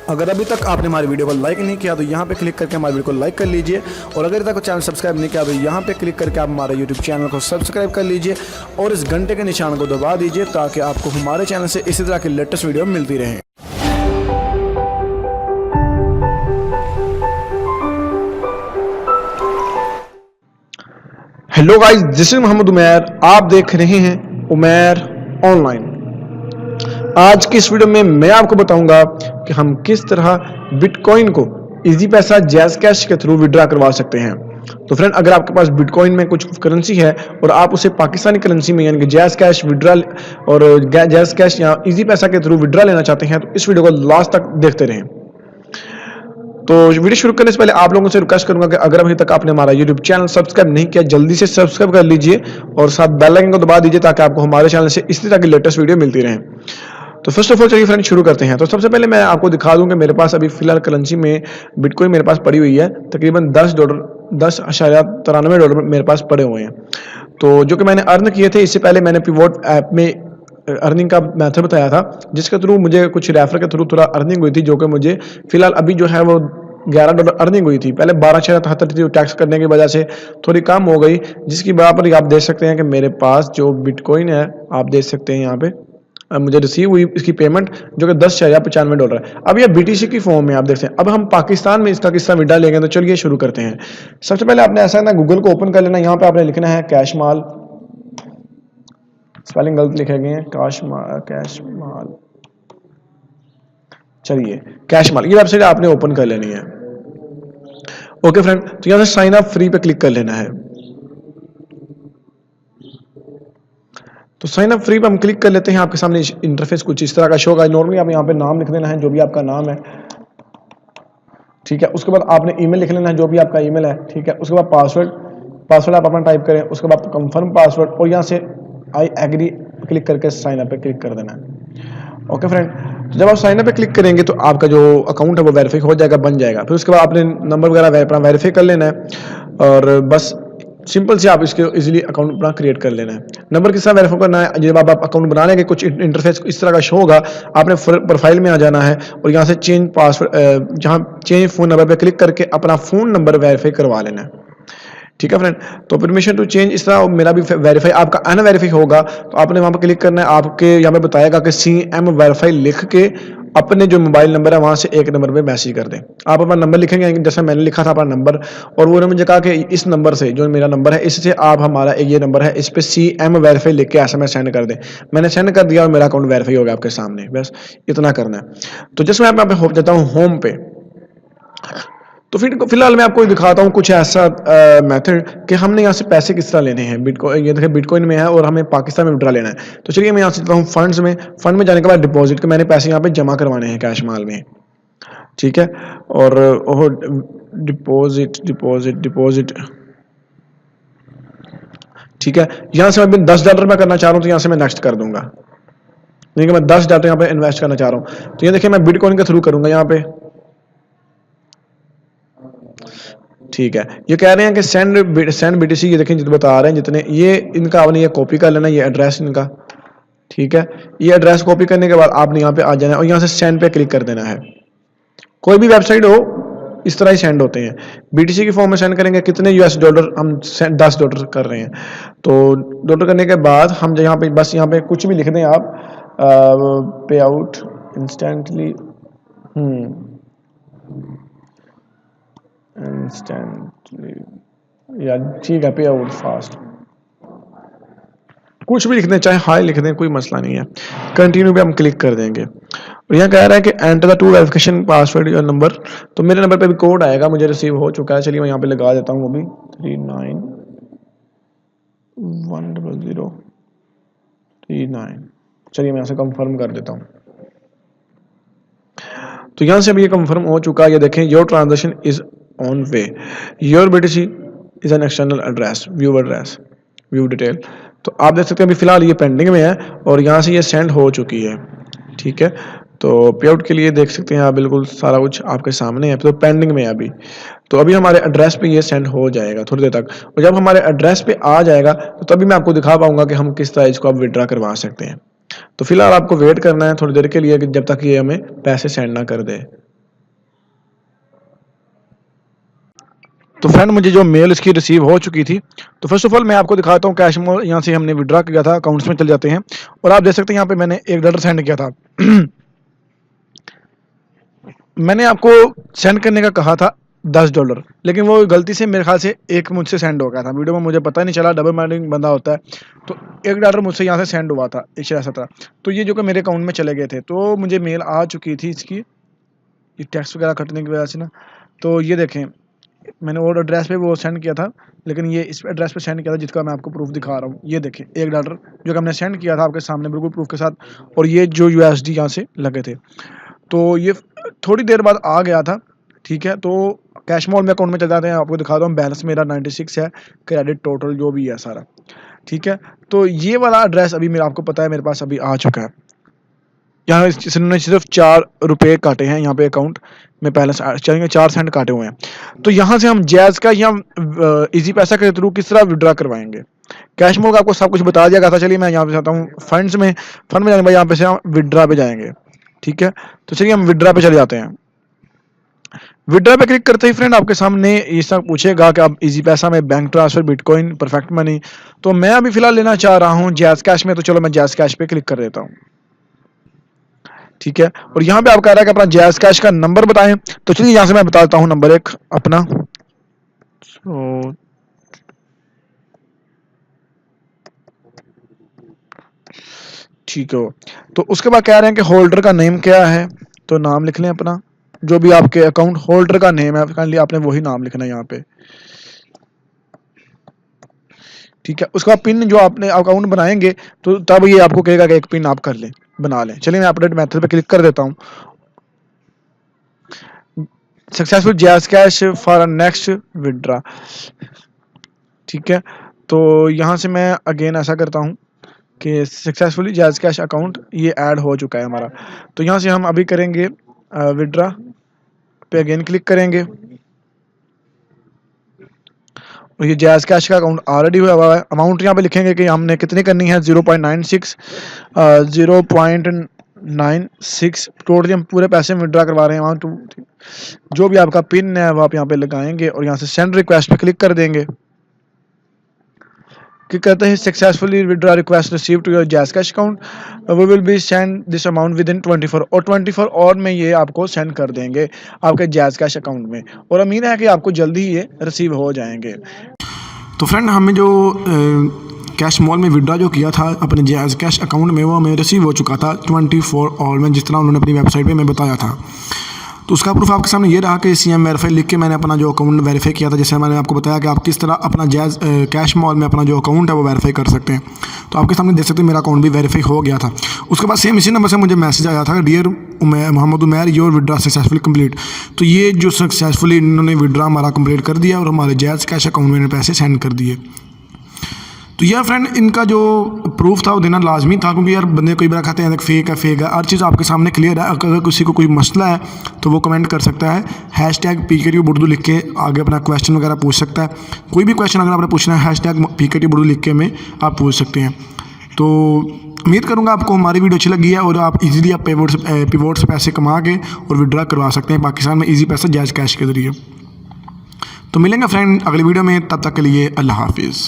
अगर अभी तक आपने हमारी वीडियो को लाइक नहीं किया तो यहाँ पे क्लिक करके हमारी वीडियो को लाइक कर लीजिए, और अगर तक चैनल सब्सक्राइब नहीं किया तो यहाँ पे क्लिक करके आप हमारे यूट्यूब चैनल को सब्सक्राइब कर लीजिए और इस घंटे के निशान को दबा दीजिए ताकि आपको हमारे चैनल से इसी तरह की लेटेस्ट वीडियो मिलती रहे। Hello guys, this is Mohammad Umair. आप देख रहे हैं उमैर ऑनलाइन। आज की इस वीडियो में मैं आपको बताऊंगा कि हम किस तरह बिटकॉइन को इजी पैसा जैज कैश के थ्रू विड्रॉ करवा सकते हैं। तो फ्रेंड, अगर आपके पास बिटकॉइन में कुछ करेंसी है और आप उसे पाकिस्तानी करेंसी में यानी कि जैज कैश विड्रॉ और जैज कैश या इजी पैसा के थ्रू विड्रॉ लेना चाहते हैं तो इस वीडियो को लास्ट तक देखते रहें। तो वीडियो शुरू करने से पहले आप लोगों से रिक्वेस्ट करूंगा कि अगर अभी तक आपने हमारा यूट्यूब चैनल सब्सक्राइब नहीं किया जल्दी से सब्सक्राइब कर लीजिए और साथ बेल आइकन को दबा दीजिए ताकि आपको हमारे चैनल से इसी तरह की लेटेस्ट वीडियो मिलती रहे। तो फर्स्ट ऑफ ऑल चलिए फ्रेंड शुरू करते हैं। तो सबसे पहले मैं आपको दिखा दूं कि मेरे पास अभी फिलहाल करेंसी में बिटकॉइन मेरे पास पड़ी हुई है तकरीबन $10.93 मेरे पास पड़े हुए हैं। तो जो कि मैंने अर्न किए थे, इससे पहले मैंने पिवोट ऐप में अर्निंग का मेथड बताया था जिसके थ्रू मुझे कुछ रेफर के थ्रू थोड़ा अर्निंग हुई थी, जो कि मुझे फिलहाल अभी जो है वो $11 अर्निंग हुई थी। पहले 1273 थी, टैक्स करने की वजह से थोड़ी कम हो गई, जिसकी बराबर आप देख सकते हैं कि मेरे पास जो बिटकॉइन है आप देख सकते हैं यहाँ पे मुझे रिसीव हुई इसकी पेमेंट जो कि $10.95 है। अब ये BTC की फॉर्म में आप देखते हैं। अब हम पाकिस्तान में इसका किस्सा विड्रॉ लेंगे, तो चलिए शुरू करते हैं। सबसे पहले आपने ऐसा करना, गूगल को ओपन कर लेना। यहाँ पे आपने लिखना है कैश माल, स्पेलिंग गलत लिखे गए हैं, कैश माल, चलिए कैश माल, ये वेबसाइट आपने ओपन कर लेनी है। ओके फ्रेंड, तो यहाँ से साइन अप फ्री पे क्लिक कर लेना है। तो साइन अप फ्री पे हम क्लिक कर लेते हैं। आपके सामने इंटरफेस कुछ इस तरह का शो होगा। नॉर्मली आप यहाँ पे नाम लिख देना है, जो भी आपका नाम है, ठीक है। उसके बाद आपने ईमेल लिख लेना है, जो भी आपका ईमेल है, ठीक है। उसके बाद पासवर्ड आप अपना टाइप करें। उसके बाद कंफर्म पासवर्ड और यहाँ से आई एग्री क्लिक करके साइन अप पे क्लिक कर देना है। ओके फ्रेंड, तो जब आप साइन अप पे क्लिक करेंगे तो आपका जो अकाउंट है वो वेरीफाई हो जाएगा, बन जाएगा। फिर उसके बाद आपने नंबर वगैरह अपना वेरीफाई कर लेना है और बस सिंपल से आप इसके इजीली अकाउंट अपना क्रिएट कर लेना है। नंबर किस तरह वेरीफाई करना है, जब आप अकाउंट बना लेंगे कुछ इंटरफेस इस तरह का शो होगा। आपने प्रोफाइल में आ जाना है और यहाँ से चेंज पासवर्ड, जहाँ चेंज फोन नंबर पे क्लिक करके अपना फोन नंबर वेरीफाई करवा लेना है, ठीक है फ्रेंड। तो परमिशन टू चेंज इस तरह मेरा भी वेरीफाई, आपका अनवेरीफाई होगा तो आपने वहाँ पर क्लिक करना है। आपके यहाँ पे बताएगा कि CM वेरीफाई लिख के अपने जो मोबाइल नंबर है वहाँ से एक नंबर पे मैसेज कर दें। आप अपना नंबर लिखेंगे जैसे मैंने लिखा था अपना नंबर, और वो उन्होंने मुझे कहा कि इस नंबर से, जो मेरा नंबर है, इससे आप हमारा ये नंबर है, इस पे CM वेरीफाई लिख के SMS सेंड कर दें। मैंने सेंड कर दिया और मेरा अकाउंट वेरीफाई हो गया आपके सामने। बस इतना करना है। तो जैसे मैं यहाँ पे हो जाता हूँ होम पे, तो फिलहाल मैं आपको दिखाता हूँ कुछ ऐसा मेथड कि हमने यहाँ से पैसे किस तरह लेने हैं। बिटकॉइन, ये देखिए बिटकॉइन में है और हमें पाकिस्तान में विड्रॉ लेना है। तो चलिए मैं यहाँ से चलता हूँ फंड्स में। फंड में जाने के बाद डिपॉजिट के मैंने पैसे यहाँ पे जमा करवाने हैं कैश माल में, ठीक है। और डिपॉजिट, ठीक है। यहाँ से मैं $10 में करना चाह रहा हूँ तो यहाँ से मैं नेक्स्ट कर दूंगा, यानी कि मैं $10 यहाँ पे इन्वेस्ट करना चाह रहा हूँ। तो ये देखिए मैं बिटकॉइन के थ्रू करूंगा यहाँ पे, ठीक है। ये कह रहे हैं कि सेंड BTC, ये देखें जितने बता रहे हैं जितने, ये इनका आपने ये कॉपी कर लेना, ये एड्रेस इनका, ठीक है। ये एड्रेस कॉपी करने के बाद आपने यहाँ पे आ जाना है और यहाँ से सेंड पे क्लिक कर देना है। कोई भी वेबसाइट हो इस तरह ही सेंड होते हैं। BTC की फॉर्म में सेंड करेंगे कितने $, हम $10 कर रहे हैं। तो डॉलर करने के बाद हम यहाँ पे बस यहाँ पे कुछ भी लिख दें आप, पे आउट इंस्टेंटली, यार ठीक है, पे आउट फास्ट, कुछ भी लिख दें, चाहे हाई लिख दें, कोई मसला नहीं है। कंटिन्यू पे हम क्लिक कर देंगे और यहाँ कह रहा है कि enter the 2 verification password your number. तो मेरे नंबर पे भी कोड आएगा, मुझे रिसीव हो चुका है। चलिए मैं यहाँ पे लगा देता हूँ, वो भी 391039। चलिए मैं यहाँ से कंफर्म कर देता हूँ। तो यहाँ से अभी ये कंफर्म हो चुका है। ये देखें, your transaction is on way, your BTC is an external address, view detail. तो आप देख सकते हैं अभी फिलहाल ये पेंडिंग में है और यहाँ से ये सेंड हो चुकी है, ठीक है। तो पे आउट के लिए देख सकते हैं आप, बिल्कुल सारा कुछ आपके सामने है। तो पेंडिंग में है अभी, तो अभी हमारे एड्रेस पे ये सेंड हो जाएगा थोड़ी देर तक। और जब हमारे एड्रेस पे आ जाएगा तो तभी मैं आपको दिखा पाऊंगा कि हम किस तरह इसको आप विड्रॉ करवा सकते हैं। तो फिलहाल आपको वेट करना है थोड़ी देर के लिए, जब तक ये हमें पैसे सेंड ना कर दे। तो फ्रेंड मुझे जो मेल इसकी रिसीव हो चुकी थी, तो फर्स्ट ऑफ ऑल मैं आपको दिखाता हूँ कैश मोल यहाँ से हमने विड्रॉ किया था, अकाउंट्स में चल जाते हैं और आप देख सकते हैं यहाँ पे मैंने $1 सेंड किया था। मैंने आपको सेंड करने का कहा था $10, लेकिन वो गलती से मेरे ख्याल से एक मुझसे सेंड हो गया था वीडियो में, मुझे पता नहीं चला, डबल माइंडिंग बंदा होता है। तो $1 मुझसे यहाँ से सेंड हुआ था 117, तो ये जो कि मेरे अकाउंट में चले गए थे, तो मुझे मेल आ चुकी थी इसकी, ये टैक्स वगैरह कटने की वजह से ना। तो ये देखें मैंने और एड्रेस पे वो सेंड किया था, लेकिन ये इस एड्रेस पे सेंड किया था जिसका मैं आपको प्रूफ दिखा रहा हूँ। ये देखें $1 जो कि हमने सेंड किया था आपके सामने बिल्कुल प्रूफ के साथ, और ये जो USD यहाँ से लगे थे। तो ये थोड़ी देर बाद आ गया था, ठीक है। तो कैश मोल में अकाउंट में चल जाते हैं, आपको दिखाता हूँ। बैलेंस मेरा 96 है, क्रेडिट टोटल जो भी है सारा, ठीक है। तो ये वाला एड्रेस अभी मेरा आपको पता है मेरे पास अभी आ चुका है। यहाँ इसने सिर्फ ₹4 काटे हैं यहाँ पे अकाउंट में, बैलेंस चलेंगे 4 सेंट काटे हुए हैं। तो यहाँ से हम जैज़ का या इजी पैसा के थ्रू किस तरह विड्रॉ करवाएंगे, कैश मोल का आपको सब कुछ बता दिया गया था। चलिए मैं यहाँ पे जाता हूँ फंड में जाने के बाद यहाँ पे से हम विड्रॉ पे जाएंगे, ठीक है। तो चलिए हम विड्रॉ पे चले जाते हैं। विड्रॉ पे क्लिक करते ही फ्रेंड आपके सामने ये सब पूछेगा कि आप इजी पैसा में, bank transfer, bitcoin, perfect money. तो मैं अभी फिलहाल लेना चाह रहा हूँ जैज़ कैश में, तो चलो मैं जैज़ कैश पे क्लिक कर देता हूँ, ठीक है। और यहाँ पे आप कह रहा है कि अपना जैज़ कैश का नंबर बताएं, तो चलिए यहाँ से मैं बताता हूँ नंबर 1 अपना। ठीक है, तो उसके बाद कह रहे हैं कि होल्डर का नेम क्या है, तो नाम लिख लें अपना, जो भी आपके अकाउंट होल्डर का नेम है काइंडली आपने वही नाम लिखना है यहाँ पे, ठीक है। उसका पिन जो आपने अकाउंट बनाएंगे तो तब ये आपको कहेगा कि एक पिन आप कर लें, बना लें। चलिए मैं अपडेट मेथड पे क्लिक कर देता हूँ। Successful jazz cash for next withdraw, ठीक है। तो यहाँ से मैं अगेन ऐसा करता हूँ कि सक्सेसफुली जैज़ कैश अकाउंट ये ऐड हो चुका है हमारा। तो यहाँ से हम अभी करेंगे विड्रॉ पे अगेन क्लिक करेंगे, और ये जैज़ कैश का अकाउंट ऑलरेडी हुआ है। अमाउंट यहाँ पे लिखेंगे कि हमने कितनी करनी है, 0.96 टोटली हम पूरे पैसे में विड्रॉ करवा रहे हैं। अमाउंट जो भी आपका पिन है वो आप यहाँ पे लगाएंगे और यहाँ से सेंड रिक्वेस्ट पे क्लिक कर देंगे। कि कहते हैं successfully withdraw request receive to your JazzCash account, we will be send this amount within 24 और 24 और में ये आपको सेंड कर देंगे आपके जैज़ कैश अकाउंट में, और उम्मीद है कि आपको जल्दी ही ये रिसीव हो जाएंगे। तो फ्रेंड हमें जो कैश मॉल में विड्रॉ जो किया था अपने जैज़ कैश अकाउंट में, वो हमें रिसीव हो चुका था 24 और में, जिस तरह उन्होंने अपनी वेबसाइट पे हमें बताया था। तो उसका प्रूफ आपके सामने ये रहा कि CM वेरीफाई लिख के मैंने अपना जो अकाउंट वेरीफाई किया था। जैसे मैंने आपको बताया कि आप किस तरह अपना जैज़ कैश मॉल में अपना जो अकाउंट है वो वेरीफाई कर सकते हैं। तो आपके सामने देख सकते हैं मेरा अकाउंट भी वेरीफाई हो गया था। उसके बाद सेम इसी नंबर से मुझे मैसेज आया था, dear Mohammad Umair your withdraw successfully complete. तो ये जो सक्सेसफुली इन्होंने विड्रॉ हमारा कंप्लीट कर दिया और हमारे जैज़ कैश अकाउंट में पैसे सेंड कर दिए। तो यार फ्रेंड इनका जो प्रूफ था वो देना लाजमी था, क्योंकि यार बंदे कई बार कहते हैं फेक है, हर चीज़ आपके सामने क्लियर है। अगर किसी को कोई मसला है तो वो कमेंट कर सकता है, #PKTube उर्दू लिख के आगे अपना क्वेश्चन वगैरह पूछ सकता है। कोई भी क्वेश्चन अगर आपने पूछना है #PKTube उर्दू लिख के में आप पूछ सकते हैं। तो उम्मीद करूँगा आपको हमारी वीडियो अच्छी लगी है और आप इजीली आप पिवोट से पैसे कमा के और विड्रॉ करवा सकते हैं पाकिस्तान में इजी पैसा जैज़ कैश के ज़रिए। तो मिलेंगे फ्रेंड अगली वीडियो में, तब तक के लिए अल्लाह हाफिज़।